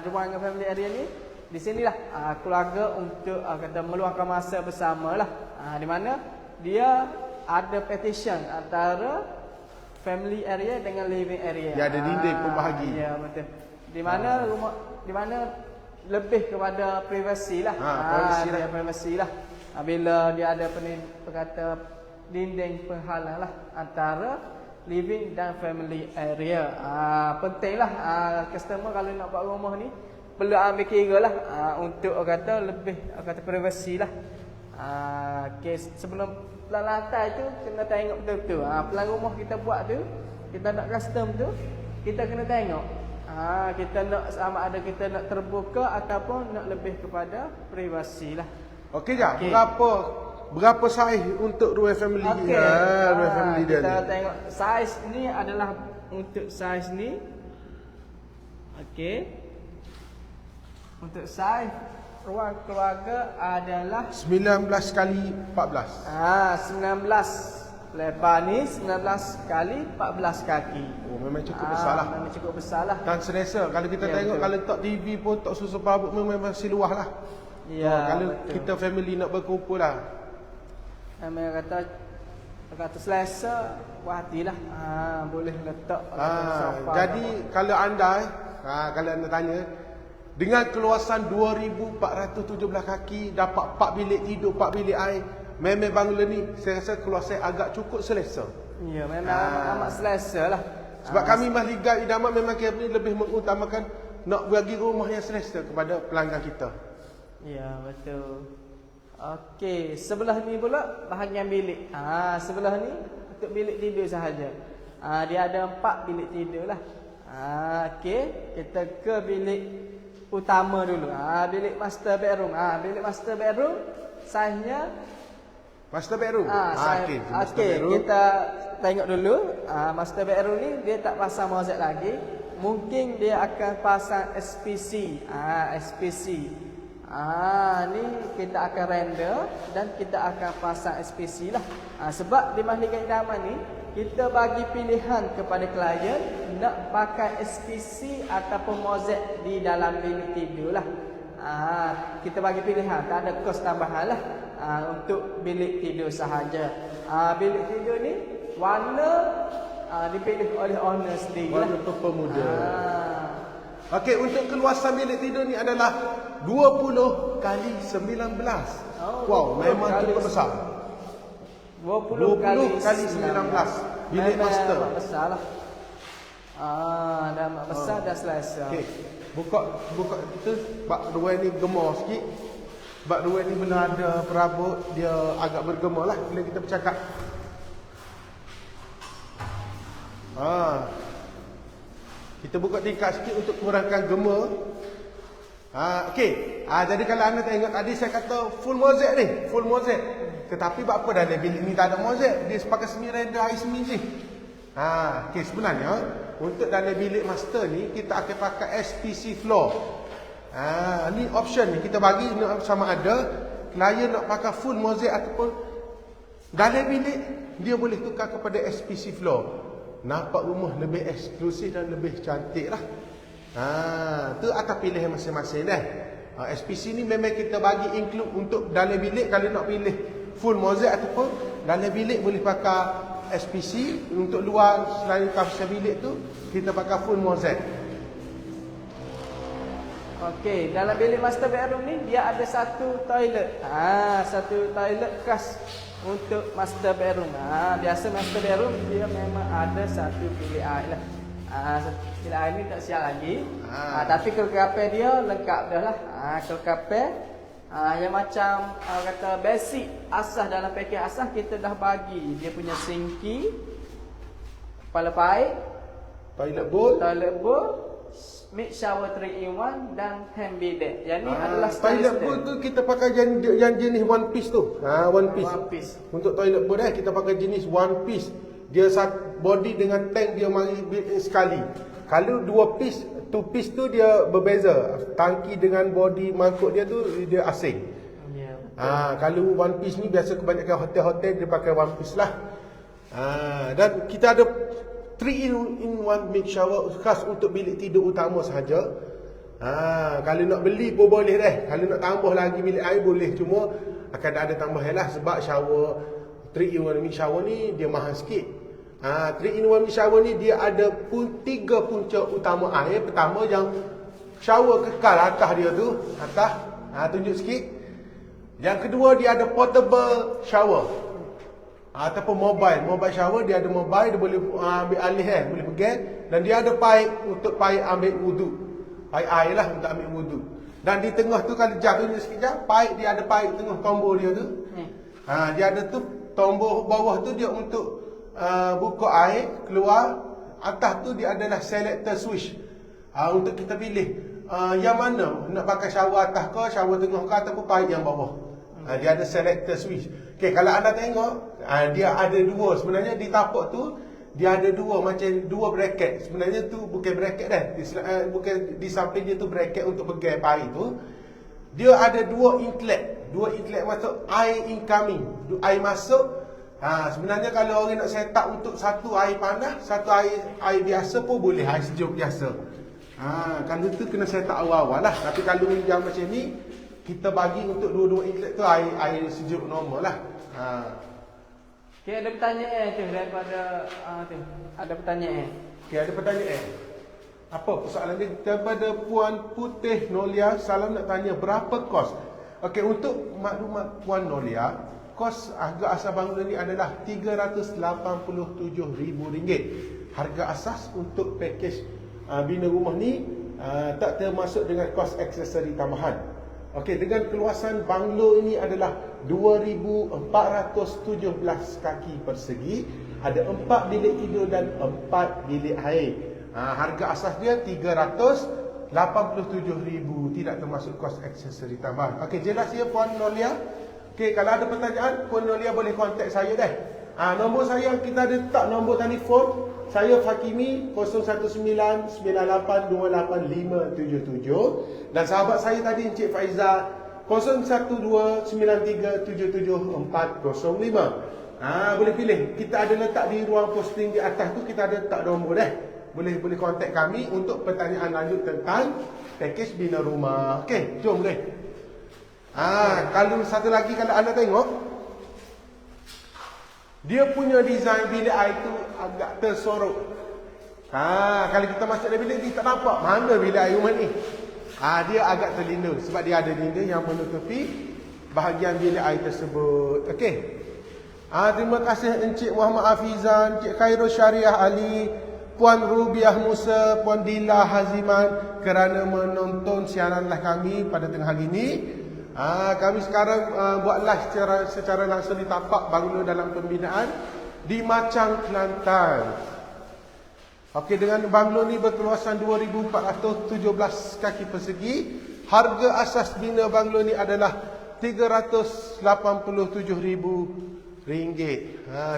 Ruangan family area ni di sinilah keluarga untuk kata meluangkan masa bersamalah. Di mana dia ada partition antara family area dengan living area. Dia ada dinding pembahagi. Ya, betul. Di mana di mana lebih kepada privasi lah. Privasi lah. Bila dia ada perkata dinding penghalang lah antara living dan family area. Pentinglah customer kalau nak buat rumah ni perlu ambil kira lah untuk kata lebih kata privasi lah. Okay, sebelum plan lantai tu kena tengok betul-betul. Plan rumah kita buat tu, kita nak custom tu, kita kena tengok. Kita nak sama ada kita nak terbuka ataupun nak lebih kepada privasi lah. Okey jap, berapa saiz untuk ruang family? Okey. Ruang family dia Kita ni. tengok saiz ni adalah untuk saiz ni. Okey. Untuk saiz ruang keluarga adalah 19 kali 14. 19. Lebar ni 19 kali 14 kaki. Oh, memang cukup besar lah. Memang cukup besar lah. Dan selesa. Kalau kita Ya, tengok, betul. kalau tak TV pun, tak susu pabuk memang masih luas lah. Ya, kalau betul. kita family nak berkumpul lah. Memang kata selesa, puas hatilah. Boleh letak sofa. Jadi kalau anda tanya, dengan keluasan 2417 kaki, dapat 4 bilik tidur, 4 bilik air, memang bangla ni saya rasa keluasan agak cukup selesa. Ya, memang amat selesa lah. Sebab kami Mahligai Idaman memang kami lebih mengutamakan nak bagi rumah yang selesa kepada pelanggan kita. Ya, betul. Okey, sebelah ni pula bahagian bilik. Sebelah ni untuk bilik tidur sahaja. Dia ada 4 bilik tidur lah. Okey, kita ke bilik utama dulu. Bilik master bedroom. Bilik master bedroom saiznya Master bedroom. Okey, Master bedroom. kita tengok dulu. Master bedroom ni dia tak pasang mozaik lagi. Mungkin dia akan pasang SPC. SPC. Ni kita akan render dan kita akan pasang SPC lah. Sebab di Mahligai Idaman ni kita bagi pilihan kepada klien nak pakai SPC ataupun mozaik di dalam bilik tidur lah. Kita bagi pilihan, tak ada kos tambahan lah untuk bilik tidur sahaja. Bilik tidur ni warna dipilih oleh owner sendiri lah. Warna purple muda. Okey, untuk keluasan bilik tidur ni adalah 20 kali 19. Wow, memang cukup besar. 20 kali 19. Bilik master. Memang besar lah. Dah amat besar, dah selesa. Okey, buka kita bak ruang ni gemar sikit. Bak ruang ni bila ada perabot dia agak bergema lah bila kita bercakap. Kita buka tingkat sikit untuk kurangkan gema. Okey. Jadi kalau anda tengok tadi saya kata full mozaik ni, full mozaik. Tetapi buat apa dalam bilik ni tak ada mozaik? Dia pakai semi render air semi je. Okey, sebenarnya untuk dalam bilik master ni kita akan pakai SPC floor. Ni option ni kita bagi nak sama ada klien nak pakai full mozaik ataupun dalam bilik dia boleh tukar kepada SPC floor. Nampak rumah lebih eksklusif dan lebih cantik lah. Tu atas pilihan masing-masing dah. SPC ni memang kita bagi include untuk dalam bilik. Kalau nak pilih full mozaik ataupun dalam bilik boleh pakai SPC. Untuk luar selain kawasan bilik tu kita pakai full mozaik. Okey, dalam bilik master bedroom ni dia ada satu toilet. Satu toilet khas untuk master bedroom. Biasa master bedroom dia memang ada satu bilik air lah. Bilik air ni tak siap lagi. Tapi kelengkapan dia lengkap dah lah. Kelengkapan Yang macam kata basic asas dalam package asas kita dah bagi. Dia punya sinki, kepala paip, toilet bowl, mid shower 3 in 1 dan hand bidet. Yang ni adalah toilet bowl tu kita pakai yang jenis one piece tu. One piece. Untuk toilet bowl kita pakai jenis one piece. Dia body dengan tank dia mari sekali. Kalau two piece tu dia berbeza. Tangki dengan body mangkuk dia tu dia asing. Kalau one piece ni biasa kebanyakan hotel-hotel dia pakai one piece lah. Dan kita ada 3 in 1 mid shower khas untuk bilik tidur utama sahaja. Kalau nak beli pun boleh deh. Kalau nak tambah lagi bilik air boleh, cuma akan ada tambahan lah sebab shower 3 in 1 mid shower ni dia mahal sikit. 3 in 1 mid shower ni dia ada 3 punca utama air. Pertama yang shower kekal atas dia tu, tunjuk sikit. Yang kedua dia ada portable shower. Ataupun mobile shower. Dia ada mobile, dia boleh ambil alih boleh pegang. Dan dia ada pipe untuk ambil wudu, pipe air lah untuk ambil wudu. Dan di tengah tu kalau jatuh sekejap, dia ada pipe tengah tombol dia tu. Dia ada tu tombol bawah tu dia untuk buka air keluar. Atas tu dia adalah selector switch, untuk kita pilih yang mana nak pakai shower atas ke, shower tengah ke, ataupun pipe yang bawah. Dia ada selector switch. Okey, kalau anda tengok, dia ada dua. Sebenarnya di tapak tu dia ada dua, macam dua bracket. Sebenarnya tu bukan bracket dah. Bukan di samping dia tu bracket untuk pegang pipe tu. Dia ada dua inlet. Dua inlet masuk air incoming, air masuk. Sebenarnya kalau orang nak set up untuk satu air panas, satu air biasa pun boleh, air sejuk biasa. Kalau tu kena set up awal-awal lah. Tapi kalau yang macam ni, kita bagi untuk dua-dua inlet tu air sejuk normal lah. Okay, ada pertanyaan tu daripada tu. Ada pertanyaan. Okay, ada pertanyaan. Apa persoalan dia? Daripada Puan Putih Nolia, salam nak tanya berapa kos? Okey, untuk maklumat Puan Nolia, kos harga asas banglo ni adalah RM387,000. Harga asas untuk pakej bina rumah ni tak termasuk dengan kos aksesori tambahan. Okey, dengan keluasan banglo ini adalah 2,417 kaki persegi, ada 4 bilik tidur dan 4 bilik air. Harga asas dia 387,000, tidak termasuk kos aksesori tambahan. Okey, jelas ya Puan Nolia? Okey, kalau ada pertanyaan, Puan Nolia boleh kontak saya dah. Nombor saya kita ada letak nombor telefon. Saya Fakimi 019828577 dan sahabat saya tadi Encik Faizal 0129377405. Boleh pilih. Kita ada letak di ruang posting di atas tu, kita ada letak nombor dah. Boleh kontak kami untuk pertanyaan lanjut tentang pakej bina rumah. Okey, jom boleh. Kalau satu lagi kalau anda tengok, dia punya design bilik air tu agak tersorok. Kalau kita masuk dalam bilik ni tak nampak mana bilik air rumah ni. Dia agak terlindung sebab dia ada dinding yang menutupi bahagian bilik air tersebut. Okey. Terima kasih Encik Muhammad Hafizan, Encik Khairul Syariah Ali, Puan Rubiah Musa, Puan Dila Haziman kerana menonton siaran live kami pada tengah hari ini. Kami sekarang buat live secara langsung di tapak banglo dalam pembinaan di Macang, Kelantan. Okey, dengan banglo ni berkeluasan 2,417 kaki persegi. Harga asas bina banglo ni adalah RM387,000.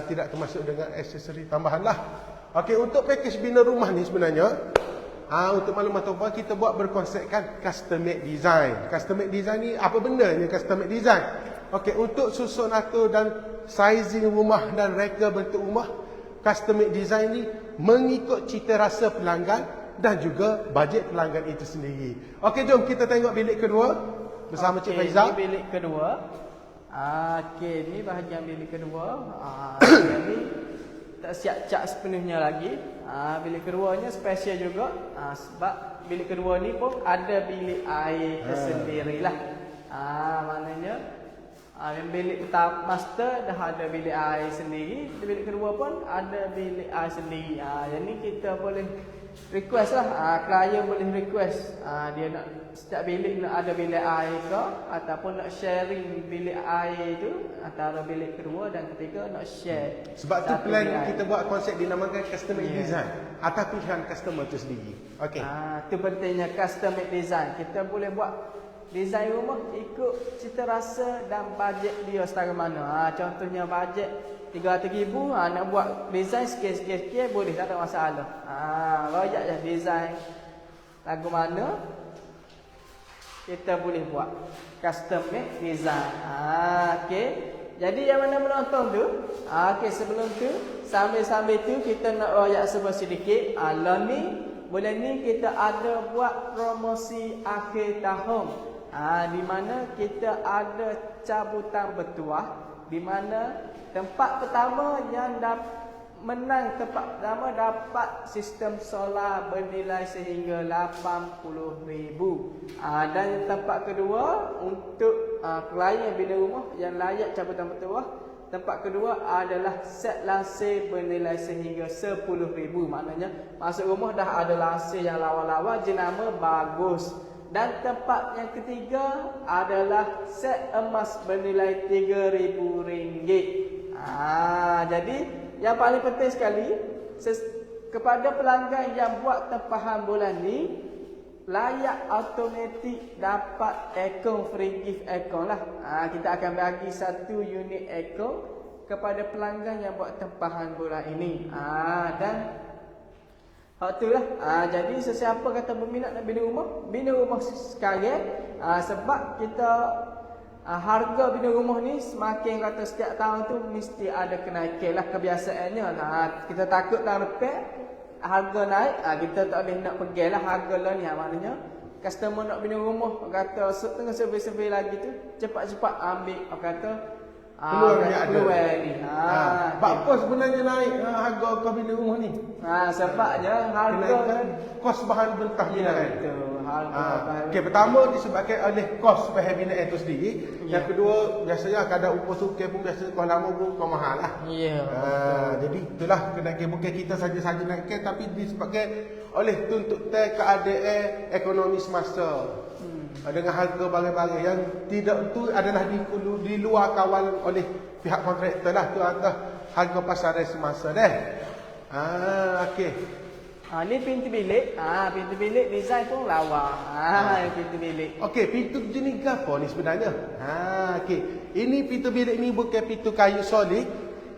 Tidak termasuk dengan aksesori tambahan lah. Okey, untuk pakej bina rumah ni sebenarnya, untuk maklumat tuan-tuan, kita buat berkonsepkan custom made design. Custom made design ni apa benda ni custom made design? Okey, untuk susun atur dan sizing rumah dan reka bentuk rumah, custom made design ni mengikut cita rasa pelanggan dan juga bajet pelanggan itu sendiri. Okey, jom kita tengok bilik kedua bersama Cik Faizal. Ini bilik kedua. Okey, ni bahagian bilik kedua. Jadi tak siap cat sepenuhnya lagi. Bilik keduanya special juga. Sebab bilik kedua ni pun ada bilik air tersendirilah. Maknanya yang bilik utama master dah ada bilik air sendiri. Bilik kedua pun ada bilik air sendiri. Yang ni kita boleh request lah. Klien boleh request. Dia nak setiap bilik nak ada bilik air ke, ataupun nak sharing bilik air tu antara bilik kedua dan ketiga nak share. Sebab tu satu plan bilik air. kita buat konsep dinamakan custom Yeah. design atas pilihan customer tu sendiri. Okey. Itu pentingnya custom made design. Kita boleh buat design rumah ikut cita rasa dan bajet dia setara mana. Contohnya bajet 300,000, nak buat design sikit-sikit boleh, tak ada masalah. Royak je design lagu mana kita boleh buat custom made design. Okey. Jadi yang mana menonton tu, okey, sebelum tu sambil-sambil tu kita nak royak sebuah sedikit. Lah ni bulan ni kita ada buat promosi akhir tahun. Di mana kita ada cabutan bertuah, di mana tempat pertama yang menang tempat pertama dapat sistem solar bernilai sehingga 80,000. Dan tempat kedua untuk klien bina rumah yang layak cabutan bertuah, tempat kedua adalah set lansir bernilai sehingga 10,000. Maknanya masuk rumah dah ada lansir yang lawa-lawa, jenama bagus. Dan tempat yang ketiga adalah set emas bernilai RM3,000. Jadi yang paling penting sekali, kepada pelanggan yang buat tempahan bulan ni, layak automatik dapat aircon, free gift aircon lah. Kita akan bagi 1 unit aircon kepada pelanggan yang buat tempahan bulan ini. Dan itulah. Jadi sesiapa kata berminat nak bina rumah sekarang. Sebab kita harga bina rumah ni semakin kata setiap tahun tu mesti ada kenaikan lah, kebiasaannya. Kita takut tahun depan harga naik, kita tak boleh nak pegang lah harga lah ni. Maknanya customer nak bina rumah, kata tengah survey-survey lagi tu, cepat-cepat ambil, kata Peluang yang ada. ni. Apa sebenarnya naik harga kau bina rumah ni? Sebabnya harga Kenaikan kos bahan mentah ya, binaan. betul. Harga bahan. Okey, pertama disebabkan oleh kos bahan binaan itu sendiri. Yang kedua, biasanya kadang upah sukai pun biasa kos lama pun kos mahal lah. Ya. Jadi itulah kenaikan, bukan kita saja-saja naikkan, tapi disebabkan oleh tuntutan keadaan ekonomi semasa. Dengan harga barang-barang yang tidak tu adalah di luar kawal oleh pihak kontraktor lah, tu atas harga pasaran semasa dah. Okey. Ni pintu bilik. Pintu bilik design pun lawa. Pintu bilik. Okey, pintu jenis apa ni sebenarnya? Okey. Ini pintu bilik ni bukan pintu kayu solid.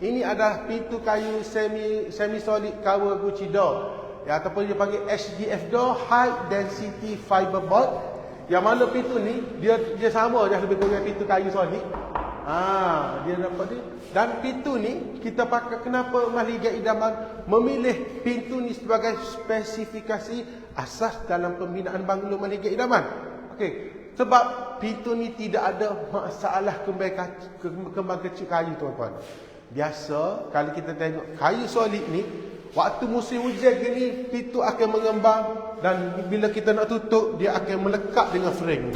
Ini adalah pintu kayu semi solid cover Gucci door. Ya, ataupun dia panggil HDF door, high density fiber board. Yang mana pintu ni dia sama je lebih kurang pintu kayu solid. Dia dapat ni. Dan pintu ni kita pakai, kenapa Mahligai Idaman memilih pintu ni sebagai spesifikasi asas dalam pembinaan banglo Mahligai Idaman. Okey, sebab pintu ni tidak ada masalah kembang kecil kayu, tuan-tuan. Biasa kalau kita tengok kayu solid ni, waktu musim hujan gini pintu akan mengembang, dan bila kita nak tutup dia akan melekat dengan frame.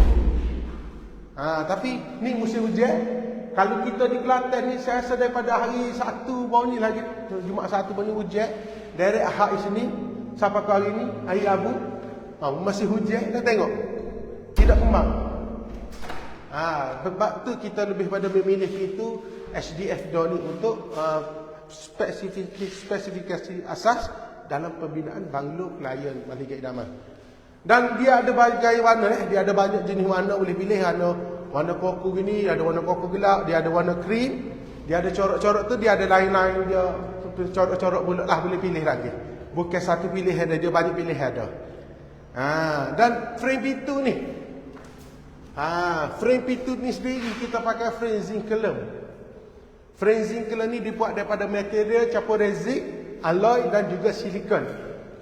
Tapi ni musim hujan. Kalau kita di Kelantan ni, saya rasa daripada hari Sabtu baru ni lagi, Jumaat Sabtu baru ni hujan, dari Ahad sini sampai ke hari ni hari Rabu, masih hujan. Kita tengok tidak kembang. Sebab tu kita lebih pada memilih pintu HDF door ni untuk spesifikasi asas dalam pembinaan banglo klien Mahligai Idaman. Dan dia ada berbagai warna, dia ada banyak jenis warna boleh pilih. Warna koko gini, ada warna koko gelap, dia ada warna krim, dia ada corak-corak tu, dia ada lain-lain dia, corak-corak bulat lah, boleh pilih lagi. Bukan satu pilihan dia banyak pilihan ada. Dan frame pintu ni, frame pintu ni sendiri kita pakai frame zinc-lem. Frame zinc-lem ni dibuat daripada material campur resin, alloy dan juga silikon.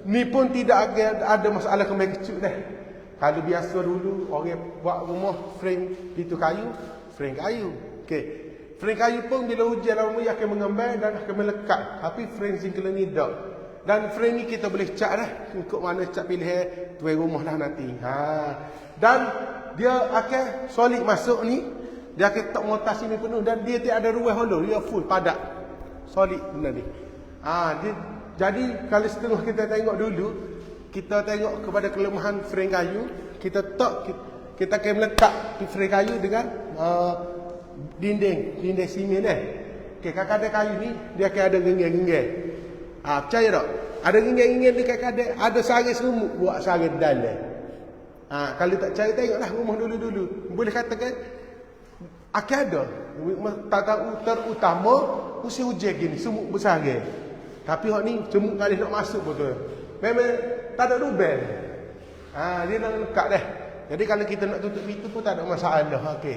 Ni pun tidak ada masalah kembang kecil dah. Kalau biasa dulu orang buat rumah frame pintu kayu, frame kayu. Okey. Frame kayu pun bila hujan lama ia akan mengembang dan akan melekat. Tapi frame zinc-lem ni tak. Dan frame ni kita boleh cat dah, ikut mana cat pilihan tuan rumah lah nanti. Dan dia akan solid masuk ni, dia akan tak motas sini penuh, dan dia tidak ada ruang hollow, dia full padat. Solid benda ni. Jadi kalau setengah kita tengok dulu, kita tengok kepada kelemahan frame kayu, kita akan meletak frame kayu dengan dinding simen dah. Okey, kadang-kadang kayu ni dia akan ada genggam-genggam. Percaya tak? Ada genggam-genggam dekat kadang, ada sarang semut buat sarang dalam. Kalau tak percaya tengoklah rumah dulu-dulu. Boleh katakan akan ada. Terutama musim hujan gini, semut bersarang. Tapi hak ni semut kali nak masuk betul. Memang tak ada lubang. Dia nak lekat dah. Jadi kalau kita nak tutup pintu pun tak ada masalah. Okey.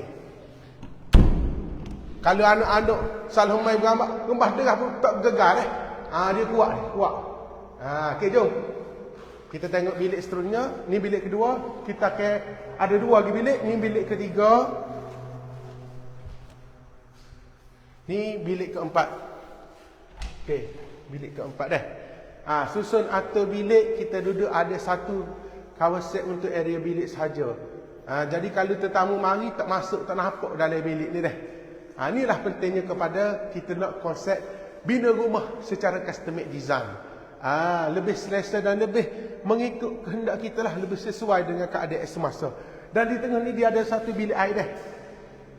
Kalau anak-anak salah main berambak, rembah derah pun tak gegar dah. Dia kuat. Okey, jom. Kita tengok bilik seterusnya. Ni bilik kedua. Kita akan ada 2 lagi bilik. Ni bilik ketiga. Ni bilik keempat. Okey, bilik keempat dah. Susun atur bilik, kita duduk ada satu kawasan untuk area bilik sahaja. Jadi kalau tetamu mari tak masuk, tak nampak dalam bilik ni dah. Inilah pentingnya kepada kita nak konsep bina rumah secara custom design. Lebih selesa dan lebih mengikut kehendak kita lah, lebih sesuai dengan keadaan semasa. Dan di tengah ni dia ada satu bilik air dah.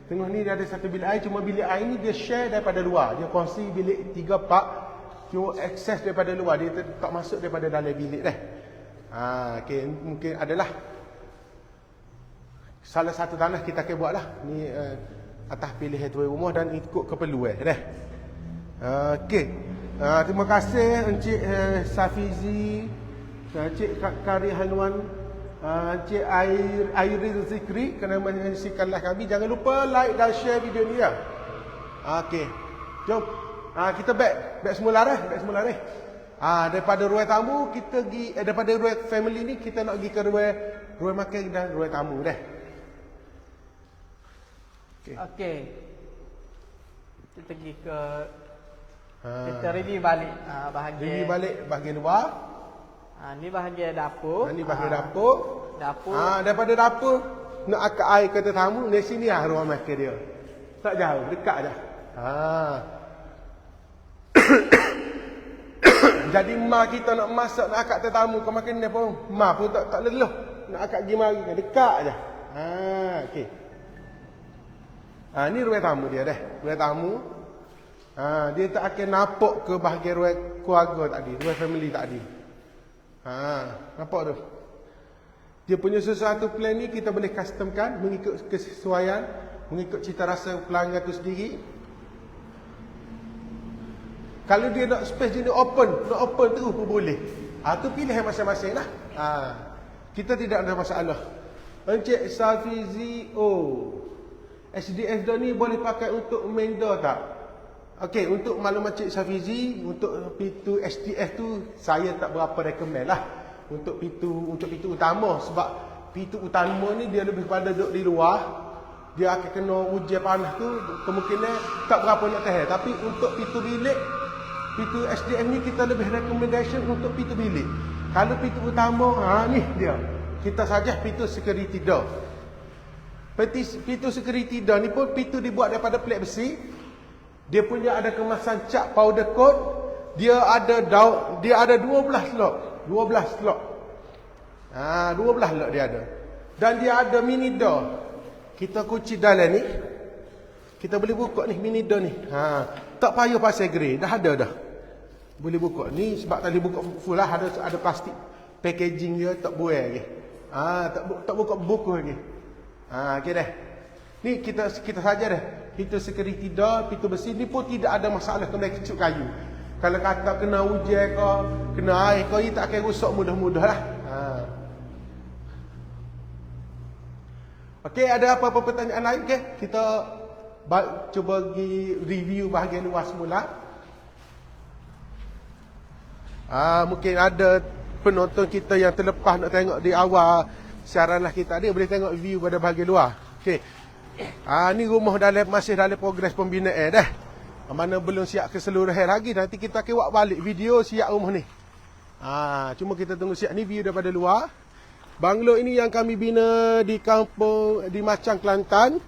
Tengah ni dia ada satu bilik air, cuma bilik air ni dia share daripada luar. Dia kongsi bilik 3-4, cuma akses daripada luar. Dia tak masuk daripada dalam bilik dah. Okay, mungkin adalah salah satu tanah kita akan buat lah. Ni atas pilihan tuan rumah dan ikut keperluan dah. Okey. Terima kasih Encik Safizi, Encik Kari Hanwan, Encik Airil Zikri kerana menyaksikan live kami. Jangan lupa like dan share video ni ya. Okey. Jom. Kita back semula dah, daripada ruang tamu kita pergi daripada ruang family ni kita nak pergi ke ruang makan dan ruang tamu dah. Okey. Kita pergi ke kita review balik bahagian review balik bahagian luar. Ni bahagian dapur. Ni bahagian dapur. Daripada dapur nak angkat air ke tetamu, di sini lah ruang makan dia. Tak jauh, dekat aja. Jadi mak kita nak masak, nak angkat tetamu ke makan dia pun mak pun tak leluh. Nak angkat pergi mari dekat aja. Okey. Ni ruang tamu dia dah. Ruang tamu. Dia tak akan nampak ke bahagian ruang keluarga tadi, ruang family tadi. Nampak tu? Dia punya sesuatu plan ni kita boleh customkan mengikut kesesuaian, mengikut cita rasa pelanggan tu sendiri. Kalau dia nak space dia open terus pun boleh. Tu pilihan masing-masing lah. Kita tidak ada masalah. Encik Safizi, SDF dah ni boleh pakai untuk main door tak? Okey, untuk maklumat Cik Safizi, untuk pintu SDF tu saya tak berapa recommend lah. Untuk pintu utama, sebab pintu utama ni dia lebih pada duduk di luar. Dia akan kena hujan panas tu kemungkinan tak berapa nak tahan. Tapi untuk pintu bilik, pintu SDF ni kita lebih recommendation untuk pintu bilik. Kalau pintu utama, ni dia. Kita saja pintu security door. Pintu security door ni pun pintu dibuat daripada plate besi. Dia punya ada kemasan cat powder coat. Dia ada 12 slot. 12 slot dia ada. Dan dia ada mini door. Kita kunci dalam ni. Kita boleh buka ni mini door ni. Tak payah pasal grey, dah ada dah. Boleh buka. Ni sebab tadi buka full lah, ada plastik packaging dia tak buai lagi. Tak buka buku lagi. Okey dah. Ni kita saja dah. Pintu security door, pintu besi ni pun tidak ada masalah kena kecut kayu. Kalau kata kena hujan ke, kena air ke, ia tak akan rosak mudah-mudah lah. Okey, ada apa-apa pertanyaan lain ke? Kita cuba pergi review bahagian luar semula. Mungkin ada penonton kita yang terlepas nak tengok di awal siaran lah kita ni, boleh tengok view pada bahagian luar. Okey. Ni rumah masih dalam progres pembinaan dah. Mana belum siap keseluruhan lagi. Nanti kita akan buat balik video siap rumah ni. Cuma kita tunggu siap ni view daripada luar. Banglo ini yang kami bina di kampung di Macang, Kelantan.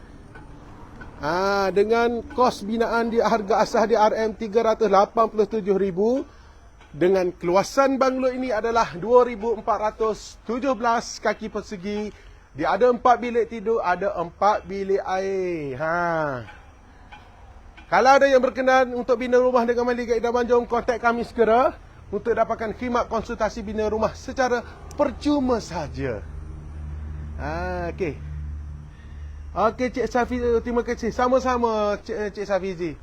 Dengan kos binaan di harga asas di RM387,000. dengan keluasan banglo ini adalah 2,417 kaki persegi. Dia ada 4 bilik tidur, ada 4 bilik air. Kalau ada yang berkenan untuk bina rumah dengan Mahligai Idaman, jom kontak kami segera untuk dapatkan khidmat konsultasi bina rumah secara percuma saja. Okey. Okey Cik Safizi, terima kasih. Sama-sama Cik Safizi.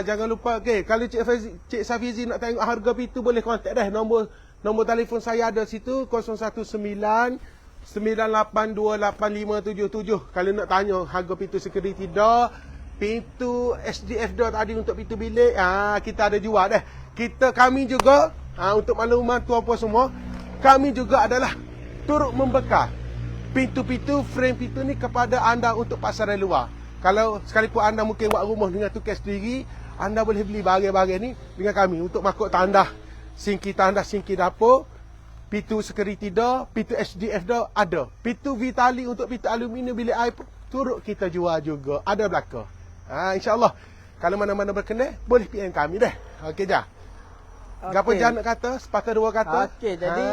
Jangan lupa, kalau Cik Safizi nak tengok harga pintu boleh kontak dah. Nombor telefon saya ada situ 019 9828577. Kalau nak tanya harga pintu security door, pintu SDF door tadi untuk pintu bilik, kita ada jual dah. Kami juga untuk makluman tuan-puan semua, kami juga adalah turut membekal pintu-pintu, frame pintu ni kepada anda untuk pasaran luar. Kalau sekalipun anda mungkin buat rumah dengan tukai sendiri, anda boleh beli barang-barang ni dengan kami untuk makuk tandah, sinki dapur, pintu security door, pintu SDF door ada. Pintu Vitali untuk pintu aluminium bilik air pun turut kita jual juga. Ada belaka. InsyaAllah. Kalau mana-mana berkenan, boleh PM kami dah. Okey dah. Gapo jangan nak kata, sepatah dua kata. Okey, jadi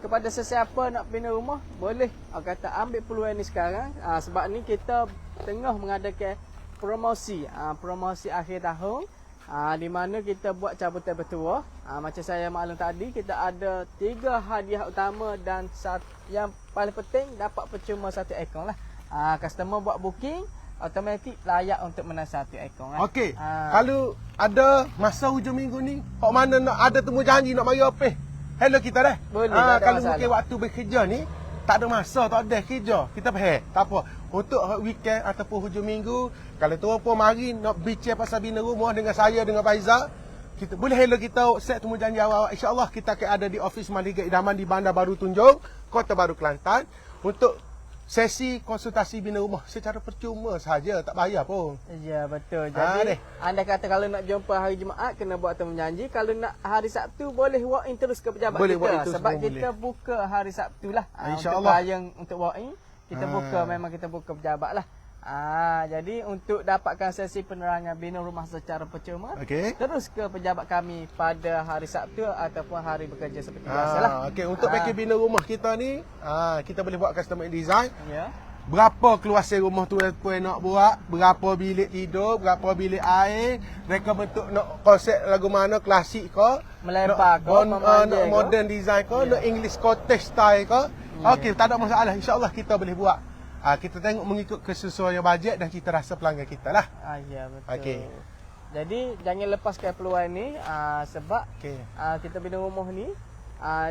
kepada sesiapa nak bina rumah, boleh kata ambil peluang ni sekarang. Sebab ni kita tengah mengadakan promosi, promosi akhir tahun. Di mana kita buat cabutan bertuah. Macam saya maklum tadi, kita ada 3 hadiah utama dan yang paling penting dapat percuma 1 ekor lah. Customer buat booking, automatik layak untuk menang 1 ekor lah. Okey. Kalau ada masa hujung minggu ni, hok mana nak ada temu janji nak mari opeh. Hello kita dah. Boleh, kalau mungkin waktu bekerja ni tak ada masa, tak ada kerja, kita faham. Tak apa. Untuk weekend ataupun hujung minggu, kalau tuan pun mari nak bincang pasal bina rumah dengan saya, dengan Faizal, kita boleh hello kita set temu janji awal. InsyaAllah kita akan ada di ofis Mahligai Idaman di Bandar Baru Tunjung, Kota Baru Kelantan untuk sesi konsultasi bina rumah secara percuma sahaja, tak bayar pun. Ya, betul. Jadi anda kata kalau nak jumpa hari Jumaat kena buat temu janji, kalau nak hari Sabtu boleh walk in terus ke pejabat boleh kita sebab kita boleh buka hari Sabtu lah. InsyaAllah. Untuk walk in kita memang kita buka pejabat lah. Jadi untuk dapatkan sesi penerangan bina rumah secara percuma, terus ke pejabat kami pada hari Sabtu ataupun hari bekerja seperti biasalah. Untuk package bina rumah kita ni, kita boleh buat customer design. Ya. Berapa keluasan rumah tu nak buat, berapa bilik tidur, berapa bilik air, mereka bentuk nak konsep lagu mana, klasik ke, melebar ke, nak modern design ke, nak English cottage style ke. Okey, tak ada masalah. InsyaAllah kita boleh buat. Kita tengok mengikut kesesuaian bajet dan kita rasa pelanggan kita lah. Ya, betul. Jadi jangan lepaskan peluang ni sebab kita bina rumah ni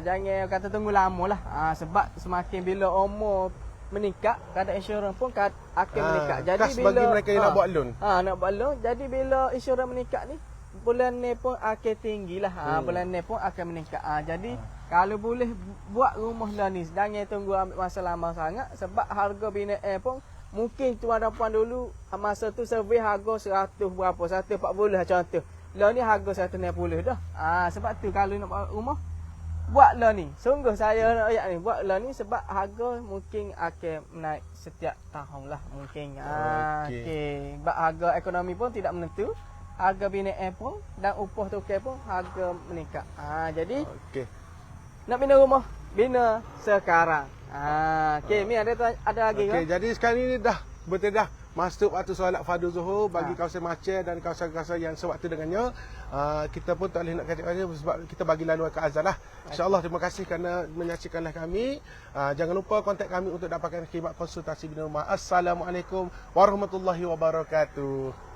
jangan kata tunggu lama lah. Sebab semakin bila umur meningkat, kadar insurans pun akan meningkat. Jadi bila bagi mereka yang nak buat loan. Nak buat loan. Jadi bila insurans meningkat ni, bulan ni pun akan tinggi lah. Bulan ni pun akan meningkat. Jadi kalau boleh buat rumah lah ni, jangan tunggu ambil masa lama sangat. Sebab harga bina air pun mungkin tuan dan puan dulu masa tu survey harga 100 berapa, 140 contoh. Lah ni harga 160 dah. Sebab tu kalau nak buat rumah, buatlah ni. Sungguh saya nak ayat ni, buatlah ni sebab harga mungkin akan naik setiap tahun lah mungkin. Sebab harga ekonomi pun tidak menentu. Harga bina air pun dan upah tukai pun harga meningkat. Jadi nak bina rumah, bina sekarang. Mi ada lagi ke? Jadi sekarang ni dah betul dah masuk waktu solat fardu zuhur bagi kawasan Maceh dan kawasan-kawasan yang sewaktu dengannya. Kita pun tak boleh nak kata sebab kita bagi laluan ke azan lah. InsyaAllah terima kasih kerana menyaksikanlah kami. Jangan lupa kontak kami untuk dapatkan khidmat konsultasi bina rumah. Assalamualaikum warahmatullahi wabarakatuh.